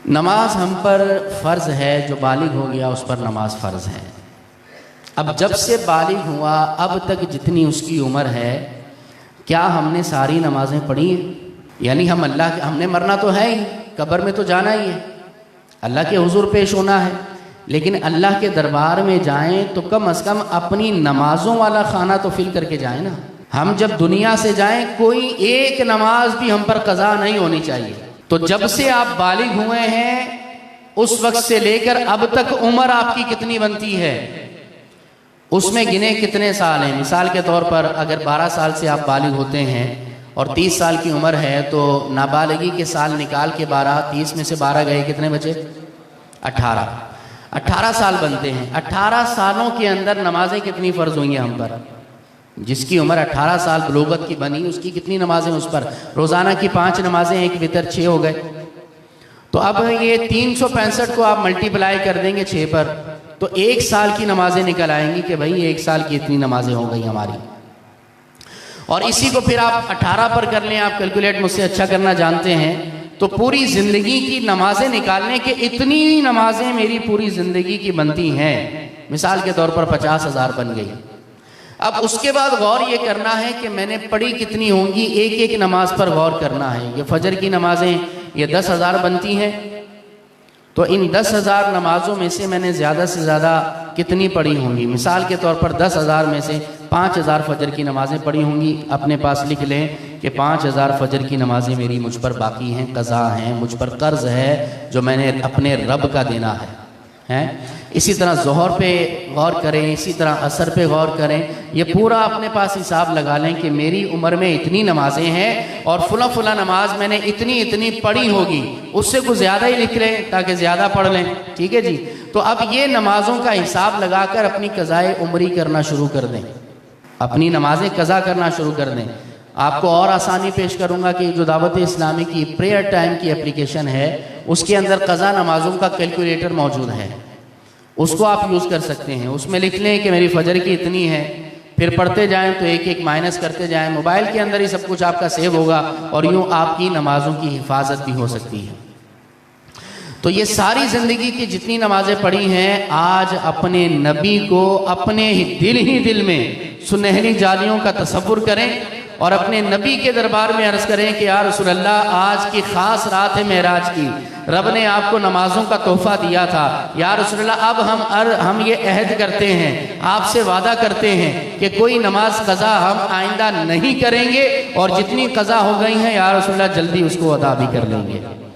नमाज हम पर फ़र्ज़ है, जो बालिग हो गया उस पर नमाज फ़र्ज़ है। अब जब से बालिग हुआ अब तक जितनी उसकी उम्र है, क्या हमने सारी नमाज़ें पढ़ी हैं? यानी हमने मरना तो है ही, कब्र में तो जाना ही है, अल्लाह के हुजूर पेश होना है, लेकिन अल्लाह के दरबार में जाएं तो कम अज़ कम अपनी नमाज़ों वाला खाना तो फिल करके जाएं ना। हम जब दुनिया से जाएं कोई एक नमाज भी हम पर क़ज़ा नहीं होनी चाहिए। तो जब से आप बालिग हुए हैं उस वक्त से लेकर अब तक उम्र आपकी कितनी बनती है, उसमें गिने कितने साल हैं। मिसाल के तौर पर अगर 12 साल से आप बालिग होते हैं और 30 साल की उम्र है तो नाबालिगी के साल निकाल के 12, 30 में से 12 गए, कितने बचे? 18 साल बनते हैं। 18 सालों के अंदर नमाजें कितनी फ़र्ज हुई हैं हम पर? जिसकी उम्र 18 साल बलूगत की बनी उसकी कितनी नमाजें उस पर? रोज़ाना की 5 नमाजें, एक वितर 6 हो गए। तो अब ये 365 को आप मल्टीप्लाई कर देंगे 6 पर तो 1 साल की नमाजें निकल आएंगी कि भाई 1 साल की इतनी नमाजें हो गई हमारी। और इसी को फिर आप 18 पर कर लें, आप कैलकुलेट मुझसे अच्छा करना जानते हैं, तो पूरी ज़िंदगी की नमाजें निकालने के इतनी नमाजें मेरी पूरी ज़िंदगी की बनती हैं। मिसाल के तौर पर 50,000 बन गई। अब उसके बाद गौर ये करना है कि मैंने पढ़ी कितनी होंगी, एक एक नमाज पर गौर करना है। ये फजर की नमाजें ये 10,000 बनती हैं, तो इन 10,000 नमाजों में से मैंने ज़्यादा से ज़्यादा कितनी पढ़ी होंगी? मिसाल के तौर पर 10,000 में से 5,000 फजर की नमाज़ें पढ़ी होंगी। अपने पास लिख लें कि 5,000 फजर की नमाज़ें मेरी मुझ पर बाकी हैं, क़ज़ा हैं, मुझ पर कर्ज़ है जो मैंने अपने रब का देना है। इसी तरह ज़ोहर पे गौर करें, इसी तरह असर पे गौर करें। ये पूरा अपने पास हिसाब लगा लें कि मेरी उम्र में इतनी नमाजें हैं और फुला नमाज मैंने इतनी पढ़ी होगी, उससे कुछ ज़्यादा ही लिख लें ताकि ज़्यादा पढ़ लें। ठीक है जी। तो अब ये नमाज़ों का हिसाब लगाकर अपनी क़ज़ाए उम्री करना शुरू कर दें, अपनी नमाजें क़ज़ा करना शुरू कर दें। आपको और आसानी पेश करूँगा कि जो दावत इस्लामी की प्रेयर टाइम की एप्लीकेशन है उसके अंदर क़ज़ा नमाज़ों का कैलकुलेटर मौजूद है, उसको आप यूज़ कर सकते हैं। उसमें लिख लें कि मेरी फजर की इतनी है, फिर पढ़ते जाएं तो एक एक माइनस करते जाएं। मोबाइल के अंदर ही सब कुछ आपका सेव होगा और यूँ आपकी नमाज़ों की हिफाजत भी हो सकती है। तो ये सारी ज़िंदगी की जितनी नमाज़ें पढ़ी हैं, आज अपने नबी को अपने ही दिल में सुनहरी जालियों का तसव्वुर करें और अपने नबी के दरबार में अर्ज़ करें कि या रसूल अल्लाह, आज की ख़ास रात है मेराज की, रब ने आपको नमाज़ों का तोहफ़ा दिया था। या रसूल अल्लाह, अब हम ये अहद करते हैं, आपसे वादा करते हैं कि कोई नमाज क़ज़ा हम आइंदा नहीं करेंगे और जितनी क़ज़ा हो गई हैं या रसूल अल्लाह जल्दी उसको अदा भी कर लेंगे।